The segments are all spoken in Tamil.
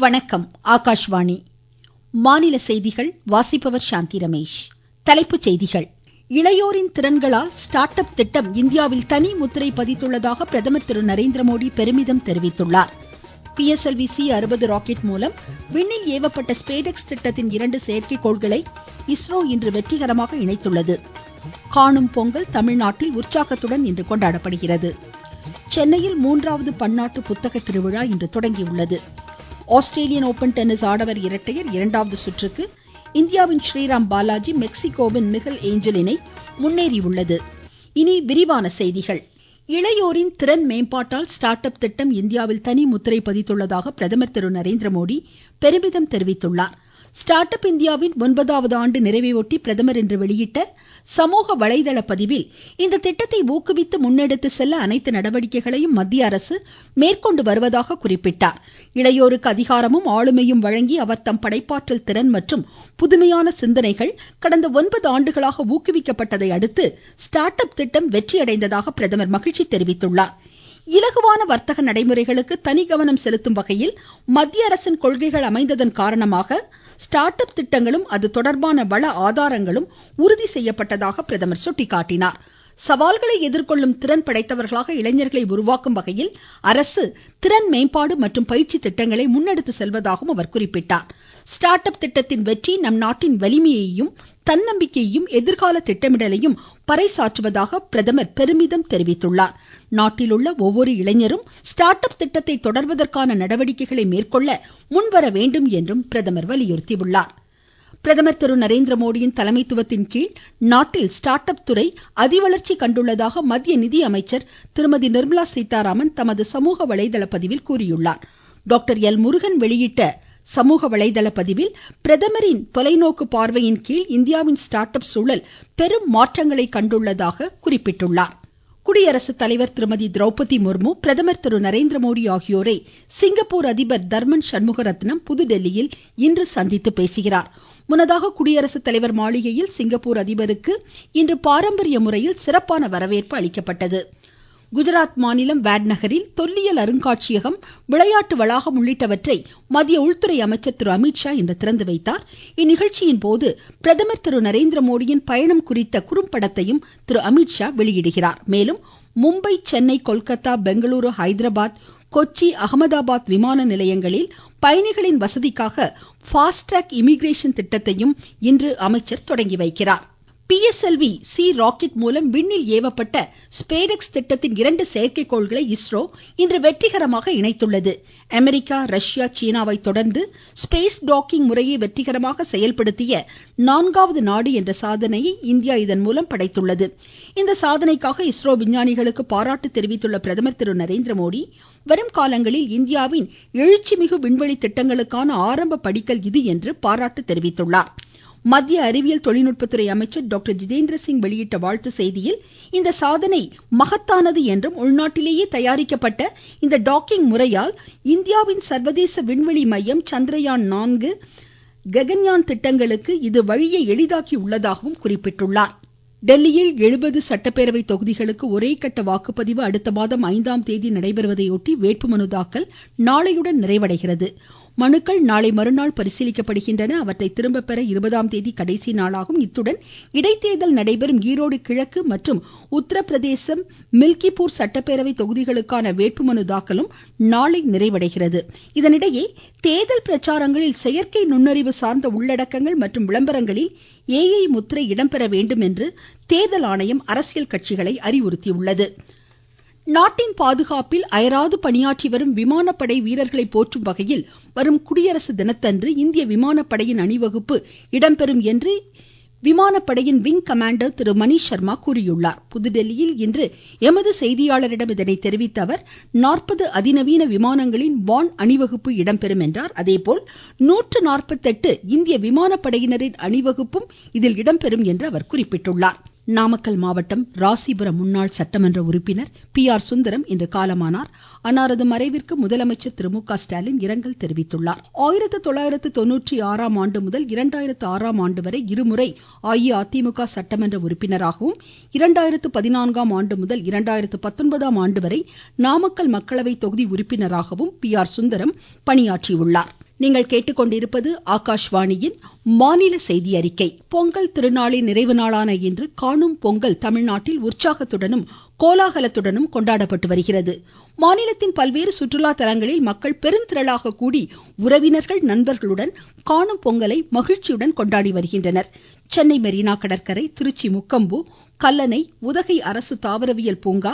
வணக்கம். ஆகாஷ்வாணி மாநில செய்திகள் வாசிப்பவர் சாந்தி ரமேஷ். தலைப்புச் செய்திகள். இளையோரின் திறன்களால் ஸ்டார்ட் அப் திட்டம் இந்தியாவில் தனி முத்திரை பதித்துள்ளதாக பிரதமர் திரு நரேந்திரமோடி பெருமிதம் தெரிவித்துள்ளார். PSLV C-60 ராக்கெட் மூலம் விண்ணில் ஏவப்பட்ட ஸ்பேடெக்ஸ் திட்டத்தின் 2 செயற்கைக்கோள்களை இஸ்ரோ இன்று வெற்றிகரமாக இணைத்துள்ளது. காணும் பொங்கல் தமிழ்நாட்டில் உற்சாகத்துடன் இன்று கொண்டாடப்படுகிறது. சென்னையில் 3வது பன்னாட்டு புத்தக திருவிழா இன்று தொடங்கியுள்ளது. ஆஸ்திரேலியன் ஓபன் டென்னிஸ் ஆடவர் இரட்டையர் 2வது சுற்றுக்கு இந்தியாவின் ஸ்ரீராம் பாலாஜி மெக்சிகோவின் மிகல் ஏஞ்சல் இணை முன்னேறியுள்ளது. இனி விரிவான செய்திகள். இளையோரின் திறன் மேம்பாட்டால் ஸ்டார்ட் அப் திட்டம் இந்தியாவில் தனி முத்திரை பதித்துள்ளதாக பிரதமர் திரு நரேந்திரமோடி பெருமிதம் தெரிவித்துள்ளார். ஸ்டார்ட் அப் இந்தியாவின் 9வது ஆண்டு நிறைவையொட்டி பிரதமர் இன்று வெளியிட்ட சமூக வலைதள பதிவில் இந்த திட்டத்தை ஊக்குவித்து முன்னெடுத்து செல்ல அனைத்து நடவடிக்கைகளையும் மத்திய அரசு மேற்கொண்டு வருவதாக குறிப்பிட்டார். இளையோருக்கு அதிகாரமும் ஆளுமையும் வழங்கி அவர் தம் படைப்பாற்றல் திறன் மற்றும் புதுமையான சிந்தனைகள் கடந்த 9 ஆண்டுகளாக ஊக்குவிக்கப்பட்டதை அடுத்து ஸ்டார்ட் அப் திட்டம் வெற்றியடைந்ததாக பிரதமர் மகிழ்ச்சி தெரிவித்துள்ளார். இலகுவான வர்த்தக நடைமுறைகளுக்கு தனி கவனம் செலுத்தும் வகையில் மத்திய அரசின் கொள்கைகள் அமைந்ததன் காரணமாக ஸ்டார்ட் அப் திட்டங்களும் அது தொடர்பான வள ஆதாரங்களும் உறுதி செய்யப்பட்டதாக பிரதமர் சுட்டிக்காட்டினார். சவால்களை எதிர்கொள்ளும் திறன் படைத்தவர்களாக இளைஞர்களை உருவாக்கும் வகையில் அரசு திறன் மேம்பாடு மற்றும் பயிற்சி திட்டங்களை முன்னெடுத்து செல்வதாகவும் அவர் குறிப்பிட்டார். ஸ்டார்ட் அப் திட்டத்தின் வெற்றி நம் நாட்டின் வலிமையையும் தன்னம்பிக்கையையும் எதிர்கால திட்டமிடலையும் பறைசாற்றுவதாக பிரதமர் பெருமிதம் தெரிவித்துள்ளார். நாட்டில் உள்ள ஒவ்வொரு இளைஞரும் ஸ்டார்ட் அப் திட்டத்தை தொடர்வதற்கான நடவடிக்கைகளை மேற்கொள்ள முன்வர வேண்டும் என்றும் பிரதமர் வலியுறுத்தியுள்ளார். பிரதமர் திரு நரேந்திரமோடியின் தலைமைத்துவத்தின் கீழ் நாட்டில் ஸ்டார்ட் அப் துறை அதிவளர்ச்சி கண்டுள்ளதாக மத்திய நிதி அமைச்சர் திருமதி நிர்மலா சீதாராமன் தமது சமூக வலைதள பதிவில் கூறியுள்ளார். டாக்டர் எல் முருகன் வெளியிட்ட சமூக வலைதள பதிவில் பிரதமரின் தொலைநோக்கு பார்வையின் கீழ் இந்தியாவின் ஸ்டார்ட் அப் சூழல் பெரும் மாற்றங்களை கண்டுள்ளதாக குறிப்பிட்டுள்ளார். குடியரசுத் தலைவர் திருமதி திரௌபதி முர்மு, பிரதமர் திரு நரேந்திரமோடி ஆகியோரை சிங்கப்பூர் அதிபர் தர்மன் சண்முகரத்னம் புதுதில்லியில் இன்று சந்தித்து பேசுகிறார். முன்னதாக குடியரசுத் தலைவர் மாளிகையில் சிங்கப்பூர் அதிபருக்கு இன்று பாரம்பரிய முறையில் சிறப்பான வரவேற்பு அளிக்கப்பட்டது. குஜராத் மாநிலம் வேட் நகரில் தொல்லியல் அருங்காட்சியகம், விளையாட்டு வளாகம் உள்ளிட்டவற்றை மத்திய உள்துறை அமைச்சர் திரு அமித்ஷா இன்று திறந்து வைத்தார். இந்நிகழ்ச்சியின் போது பிரதமர் திரு நரேந்திரமோடியின் பயணம் குறித்த குறும்படத்தையும் திரு அமித்ஷா வெளியிடுகிறார். மேலும் மும்பை, சென்னை, கொல்கத்தா, பெங்களூரு, ஹைதராபாத், கொச்சி, அகமதாபாத் விமான நிலையங்களில் பயணிகளின் வசதிக்காக ஃபாஸ்ட் ட்ராக் இமிகிரேஷன் திட்டத்தையும் இன்று அமைச்சர் தொடங்கி வைக்கிறார். PSLV C ராக்கெட் மூலம் விண்ணில் ஏவப்பட்ட ஸ்பேடெக்ஸ் திட்டத்தின் 2 செயற்கைக்கோள்களை இஸ்ரோ இன்று வெற்றிகரமாக இணைத்துள்ளது. அமெரிக்கா, ரஷ்யா, சீனாவை தொடர்ந்து ஸ்பேஸ் டாக்கிங் முறையை வெற்றிகரமாக செயல்படுத்திய 4வது நாடு என்ற சாதனையை இந்தியா இதன் மூலம் படைத்துள்ளது. இந்த சாதனைக்காக இஸ்ரோ விஞ்ஞானிகளுக்கு பாராட்டு தெரிவித்துள்ள பிரதமர் திரு நரேந்திரமோடி, வரும் காலங்களில் இந்தியாவின் எழுச்சிமிகு விண்வெளி திட்டங்களுக்கான ஆரம்ப படிக்கல் இது என்று பாராட்டு தெரிவித்துள்ளார். மத்திய அறிவியல் தொழில்நுட்பத்துறை அமைச்சர் டாக்டர் ஜிதேந்திர சிங் வெளியிட்ட வாழ்த்து செய்தியில், இந்த சாதனை மகத்தானது என்றும் உள்நாட்டிலேயே தயாரிக்கப்பட்ட இந்த டாக்கிங் முறையால் இந்தியாவின் சர்வதேச விண்வெளி மையம், சந்திரயான் 4, ககன்யான் திட்டங்களுக்கு இது வழியை எளிதாக்கி உள்ளதாகவும் குறிப்பிட்டுள்ளார். டெல்லியில் 70 சட்டப்பேரவை தொகுதிகளுக்கு ஒரே கட்ட வாக்குப்பதிவு அடுத்த மாதம் 5ஆம் தேதி நடைபெறுவதையொட்டி வேட்புமனு தாக்கல் நாளையுடன் நிறைவடைகிறது. மனுக்கள் நாளை மறுநாள் பரிசீலிக்கப்படுகின்றன. அவற்றை திரும்ப பெற 20ஆம் தேதி கடைசி நாளாகும். இத்துடன் இடைத்தேர்தல் நடைபெறும் ஈரோடு கிழக்கு மற்றும் உத்தரப்பிரதேசம் மில்கிப்பூர் சட்டப்பேரவை தொகுதிகளுக்கான வேட்புமனு தாக்கலும் நாளை நிறைவடைகிறது. இதனிடையே தேர்தல் பிரச்சாரங்களில் செயற்கை நுண்ணறிவு சார்ந்த உள்ளடக்கங்கள் மற்றும் விளம்பரங்களில் AI முத்திரை இடம்பெற வேண்டும் என்று தேர்தல் ஆணையம் அரசியல் கட்சிகளை அறிவுறுத்தியுள்ளது. நாட்டின் பாதுகாப்பில் அயராது பணியாற்றி வரும் விமானப்படை வீரர்களை போற்றும் வகையில் வரும் குடியரசு தினத்தன்று இந்திய விமானப்படையின் அணிவகுப்பு இடம்பெறும் என்று விமானப்படையின் விங் கமாண்டர் திரு மணிஷ் சர்மா கூறியுள்ளார். புதுதில்லியில் இன்று எமது செய்தியாளரிடம் இதனை தெரிவித்த அவர், 40 அதிநவீன விமானங்களின் வான் அணிவகுப்பு இடம்பெறும் என்றார். அதேபோல் 148 இந்திய விமானப்படையினரின் அணிவகுப்பும் இதில் இடம்பெறும் என்று அவர் குறிப்பிட்டுள்ளார். நாமக்கல் மாவட்டம் ராசிபுரம் முன்னாள் சட்டமன்ற உறுப்பினர் PR சுந்தரம் இன்று காலமானார். அன்னாரது மறைவிற்கு முதலமைச்சர் திரு மு க ஸ்டாலின் இரங்கல் தெரிவித்துள்ளார். 1996ஆம் ஆண்டு முதல் 2006ஆம் ஆண்டு வரை இருமுறை அஇஅதிமுக சட்டமன்ற உறுப்பினராகவும் 2014ஆம் ஆண்டு முதல் 2019ஆம் ஆண்டு வரை நாமக்கல் மக்களவை தொகுதி உறுப்பினராகவும் PR சுந்தரம் பணியாற்றியுள்ளார். நீங்கள் கேட்டுக்கொண்டிருப்பது ஆகாஷ்வாணியின் மாநில செய்தி அறிக்கை. பொங்கல் திருநாளின் நிறைவு நாளான இன்று காணும் பொங்கல் தமிழ்நாட்டில் உற்சாகத்துடனும் கோலாகலத்துடனும் கொண்டாடப்பட்டு வருகிறது. மாநிலத்தின் பல்வேறு சுற்றுலா தலங்களில் மக்கள் பெருந்திரளாக கூடி உறவினர்கள் நண்பர்களுடன் காணும் பொங்கலை மகிழ்ச்சியுடன் கொண்டாடி வருகின்றனர். சென்னை மெரினா கடற்கரை, திருச்சி முக்கொம்பு, கல்லணை, உதகை அரசு தாவரவியல் பூங்கா,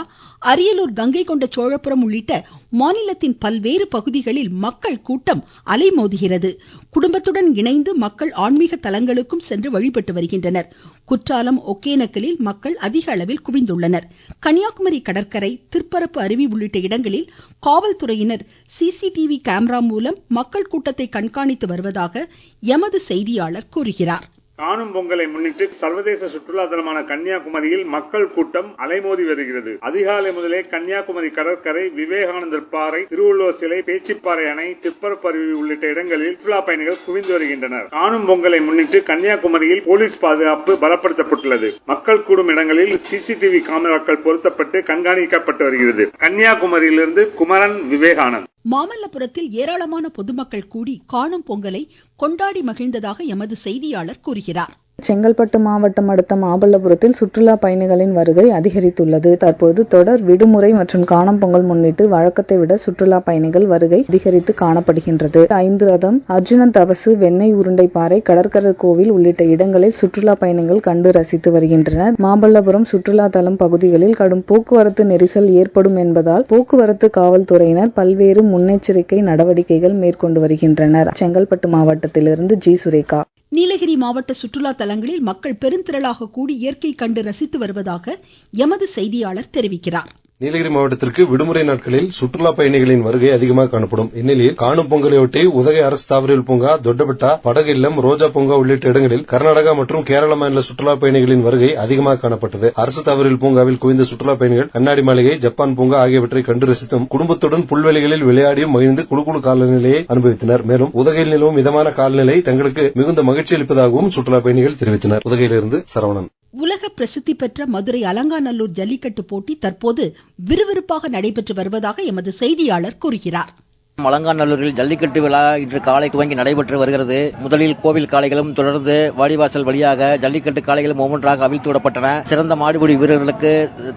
அரியலூர் கங்கை கொண்ட சோழபுரம் உள்ளிட்ட மாநிலத்தின் பல்வேறு பகுதிகளில் மக்கள் கூட்டம் அலைமோதுகிறது. குடும்பத்துடன் இணைந்து மக்கள் ஆன்மீக தலங்களுக்கும் சென்று வழிபட்டு வருகின்றனர். குற்றாலம், ஒகேனக்கலில் மக்கள் அதிக அளவில் குவிந்துள்ளனர். கன்னியாகுமரி கடற்கரை, திருப்பரப்பு அருவி உள்ளிட்ட இடங்களில் காவல்துறையினர் சிசிடிவி கேமரா மூலம் மக்கள் கூட்டத்தை கண்காணித்து வருவதாக எமது செய்தியாளர் கூறுகிறார். காணும் பொங்கலை முன்னிட்டு சர்வதேச சுற்றுலா தலமான கன்னியாகுமரியில் மக்கள் கூட்டம் அலைமோதி வருகிறது. அதிகாலை முதலே கன்னியாகுமரி கடற்கரை, விவேகானந்தர் பாறை, திருவள்ளுவர் சிலை, பேச்சிப்பாறை அணை, திப்பரப்பு அருவி உள்ளிட்ட இடங்களில் சுற்றுலா பயணிகள் குவிந்து வருகின்றனர். காணும் பொங்கலை முன்னிட்டு கன்னியாகுமரியில் போலீஸ் பாதுகாப்பு பலப்படுத்தப்பட்டுள்ளது. மக்கள் கூடும் இடங்களில் சிசிடிவி கேமராக்கள் பொருத்தப்பட்டு கண்காணிக்கப்பட்டு வருகிறது. கன்னியாகுமரியிலிருந்து குமரன், விவேகானந்த். மாமல்லபுரத்தில் ஏராளமான பொதுமக்கள் கூடி காணும் பொங்கலை கொண்டாடி மகிழ்ந்ததாக எமது செய்தியாளர் கூறுகிறார். செங்கல்பட்டு மாவட்டம் அடுத்த மாமல்லபுரத்தில் சுற்றுலா பயணிகளின் வருகை அதிகரித்துள்ளது. தற்போது தொடர் விடுமுறை மற்றும் காணும் பொங்கல் முன்னிட்டு வழக்கத்தை விட சுற்றுலா பயணிகள் வருகை அதிகரித்து காணப்படுகின்றது. 5 ரதம், அர்ஜுனன் தபசு, வெண்ணெய் உருண்டை பாறை, கடற்கரை கோவில் உள்ளிட்ட இடங்களில் சுற்றுலா பயணிகள் கண்டு ரசித்து வருகின்றனர். மாமல்லபுரம் சுற்றுலா தலம் பகுதிகளில் கடும் போக்குவரத்து நெரிசல் ஏற்படும் என்பதால் போக்குவரத்து காவல்துறையினர் பல்வேறு முன்னெச்சரிக்கை நடவடிக்கைகள் மேற்கொண்டு வருகின்றனர். செங்கல்பட்டு மாவட்டத்திலிருந்து ஜி. சுரேகா. நீலகிரி மாவட்ட சுற்றுலா தலங்களில் மக்கள் பெருந்திரளாக கூடி இயற்கை கண்டு ரசித்து வருவதாக எமது செய்தியாளர் தெரிவிக்கிறார். நீலகிரி மாவட்டத்திற்கு விடுமுறை நாட்களில் சுற்றுலா பயணிகளின் வருகை அதிகமாக காணப்படும். இந்நிலையில் காணும் பொங்கலையொட்டி உதகை அரசு தாவரவியல் பூங்கா, தொட்டபெட்டா, படகு இல்லம், ரோஜா பூங்கா உள்ளிட்ட இடங்களில் கர்நாடகா மற்றும் கேரள மாநில சுற்றுலா பயணிகளின் வருகை அதிகமாக காணப்பட்டது. அரசு தாவரவியல் பூங்காவில் குவிந்த சுற்றுலா பயணிகள் கண்ணாடி மாளிகை, ஜப்பான் பூங்கா ஆகியவற்றை கண்டு ரசித்தும் குடும்பத்துடன் புல்வெளிகளில் விளையாடியும் மகிழ்ந்து குழு காலநிலையை அனுபவித்தனர். மேலும் உதகையில் நிலவும் மிதமான காலநிலை தங்களுக்கு மிகுந்த மகிழ்ச்சி அளிப்பதாகவும் சுற்றுலா பயணிகள் தெரிவித்தனர். உதகையிலிருந்து சரவணன். உலக பிரசித்தி பெற்ற மதுரை அலங்காநல்லூர் ஜல்லிக்கட்டு போட்டி தற்போது விறுவிறுப்பாக நடைபெற்று வருவதாக எமது செய்தியாளர் கூறுகிறார். அலங்காநல்லூரில் ஜல்லிக்கட்டு விழா இன்று காலை துவங்கி நடைபெற்று வருகிறது. முதலில் கோவில் காளைகளும் தொடர்ந்து வாடிவாசல் வழியாக ஜல்லிக்கட்டு காளைகளும் ஒவ்வொன்றாக அவிழ்த்து விடப்பட்டன. சிறந்த மாடுபிடி வீரர்களுக்கு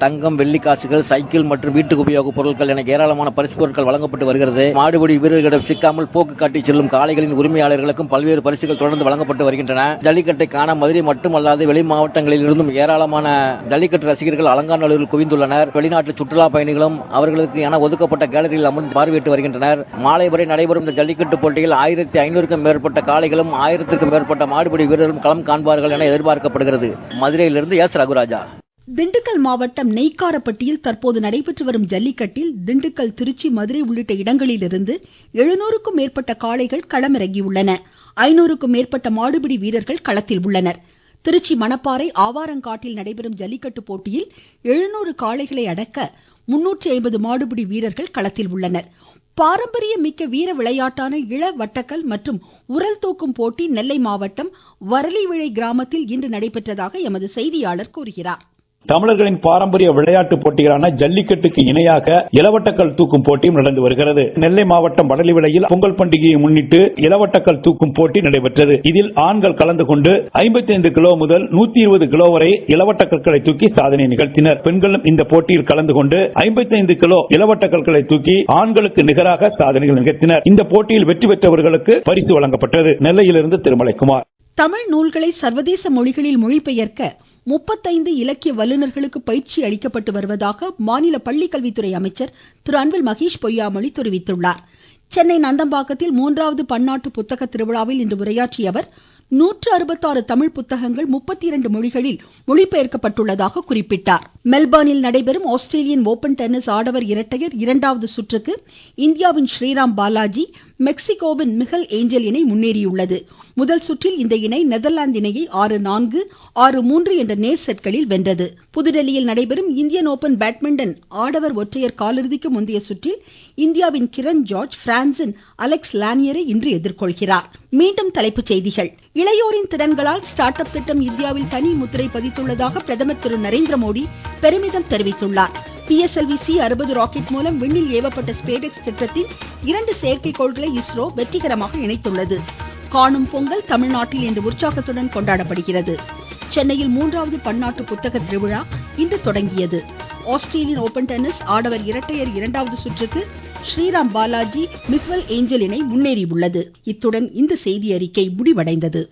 தங்கம், வெள்ளி காசுகள், சைக்கிள் மற்றும் வீட்டுக்கு உபயோகப் பொருட்கள் என ஏராளமான பரிசு பொருட்கள் வழங்கப்பட்டு வருகிறது. மாடுபிடி வீரர்களிடம் சிக்காமல் போக்கு காட்டி செல்லும் காளைகளின் உரிமையாளர்களுக்கும் பல்வேறு பரிசுகள் தொடர்ந்து வழங்கப்பட்டு வருகின்றன. ஜல்லிக்கட்டை காண மதுரை மட்டுமல்லாது வெளி மாவட்டங்களில் இருந்தும் ஏராளமான ஜல்லிக்கட்டு ரசிகர்கள் அலங்காநல்லூரில் குவிந்துள்ளனர். வெளிநாட்டு சுற்றுலா பயணிகளும் அவர்களுக்கு என ஒதுக்கப்பட்ட கேலரியில் அமர்ந்து பார்வையிட்டு வருகின்றனர். மாலை வரை நடைபெறும் இந்த ஜல்லிக்கட்டு போட்டியில் 1500க்கும் மேற்பட்ட காளைகளும் 1000க்கும் மேற்பட்ட மாடுபிடி வீரர்களும் களம் காண்பார்கள் என எதிர்பார்க்கப்படுகிறது. மதுரையிலிருந்து எஸ். ரகுராஜா. திண்டுக்கல் மாவட்டம் நெய்க்காரப்பட்டியில் தற்போது நடைபெற்று வரும் ஜல்லிக்கட்டில் திண்டுக்கல், திருச்சி, மதுரை உள்ளிட்ட இடங்களிலிருந்து 700க்கும் மேற்பட்ட காளைகள் களமிறங்கியுள்ளன. 500க்கும் மேற்பட்ட மாடுபிடி வீரர்கள் களத்தில் உள்ளனர். திருச்சி மணப்பாறை ஆவாரங்காட்டில் நடைபெறும் ஜல்லிக்கட்டு போட்டியில் 700 காளைகளை அடக்க 350 மாடுபிடி வீரர்கள் களத்தில் உள்ளனர். பாரம்பரிய மிக்க வீர விளையாட்டான இள வட்டக்கல் மற்றும் உரல் தூக்கும் போட்டி நெல்லை மாவட்டம் வரலிவிளை கிராமத்தில் இன்று நடைபெற்றதாக எமது செய்தியாளர் கூறுகிறார். தமிழர்களின் பாரம்பரிய விளையாட்டு போட்டிகளான ஜல்லிக்கட்டுக்கு இணையாக இளவட்டக்கல் தூக்கும் போட்டியும் நடந்து வருகிறது. நெல்லை மாவட்டம் வடலிவிளையில் பொங்கல் பண்டிகையை முன்னிட்டு இளவட்டக்கல் தூக்கும் போட்டி நடைபெற்றது. இதில் ஆண்கள் கலந்து கொண்டு 55 கிலோ முதல் 120 கிலோ வரை இளவட்டக்கற்களை தூக்கி சாதனை நிகழ்த்தினர். பெண்களும் இந்த போட்டியில் கலந்து கொண்டு 55 கிலோ இளவட்டக்கற்களை தூக்கி ஆண்களுக்கு நிகராக சாதனைகள் நிகழ்த்தினர். இந்த போட்டியில் வெற்றி பெற்றவர்களுக்கு பரிசு வழங்கப்பட்டது. நெல்லையிலிருந்து திருமலைக்குமார். தமிழ் நூல்களை சர்வதேச மொழிகளில் மொழிபெயர்க்க 35 இலக்கிய வல்லுநர்களுக்கு பயிற்சி அளிக்கப்பட்டு வருவதாக மாநில பள்ளிக்கல்வித்துறை அமைச்சர் திரு அன்பில் மகேஷ் பொய்யாமொழி தெரிவித்துள்ளார். சென்னை நந்தம்பாக்கத்தில் 3வது பன்னாட்டு புத்தக திருவிழாவில் இன்று உரையாற்றிய அவர் 166 தமிழ் புத்தகங்கள் 32 மொழிகளில் மொழிபெயர்க்கப்பட்டுள்ளதாக குறிப்பிட்டார். மெல்பர்னில் நடைபெறும் ஆஸ்திரேலியன் ஓபன் டென்னிஸ் ஆடவர் இரட்டையர் 2வது சுற்றுக்கு இந்தியாவின் ஸ்ரீராம் பாலாஜி, மெக்சிகோவின் மிகல் ஏஞ்சல் இணை முன்னேறியுள்ளது. முதல் சுற்றில் இந்த இணை நெதர்லாந்து இணையை 6-4, 6-3 என்ற நேர் செட்களில் வென்றது. புதுடெல்லியில் நடைபெறும் இந்தியன் ஓபன் பேட்மிண்டன் ஆடவர் ஒற்றையர் காலிறுதிக்கு முந்தைய சுற்றில் இந்தியாவின் கிரண் ஜார்ஜ் பிரான்சின் அலெக்ஸ் லானியரை இன்று எதிர்கொள்கிறார். மீண்டும் தலைப்புச் செய்திகள். இளையோரின் திறன்களால் ஸ்டார்ட் அப் திட்டம் இந்தியாவில் தனி முத்திரை பதித்துள்ளதாக பிரதமர் திரு நரேந்திர மோடி பெருமிதம் தெரிவித்துள்ளார். PSLV C-60 ராக்கெட் மூலம் விண்ணில் ஏவப்பட்ட ஸ்பேடெக்ஸ் திட்டத்தின் 2 செயற்கைக்கோள்களை இஸ்ரோ வெற்றிகரமாக இணைத்துள்ளது. காணும் பொங்கல் தமிழ்நாட்டில் இன்று உற்சாகத்துடன் கொண்டாடப்படுகிறது. சென்னையில் 3வது பன்னாட்டு புத்தக திருவிழா இன்று தொடங்கியது. ஆஸ்திரேலியன் ஓபன் டென்னிஸ் ஆடவர் இரட்டையர் 2வது சுற்றுக்கு ஸ்ரீராம் பாலாஜி மிக்வெல் ஏஞ்சல் இணை முன்னேறியுள்ளது. இத்துடன் இந்த செய்தியறிக்கை முடிவடைந்தது.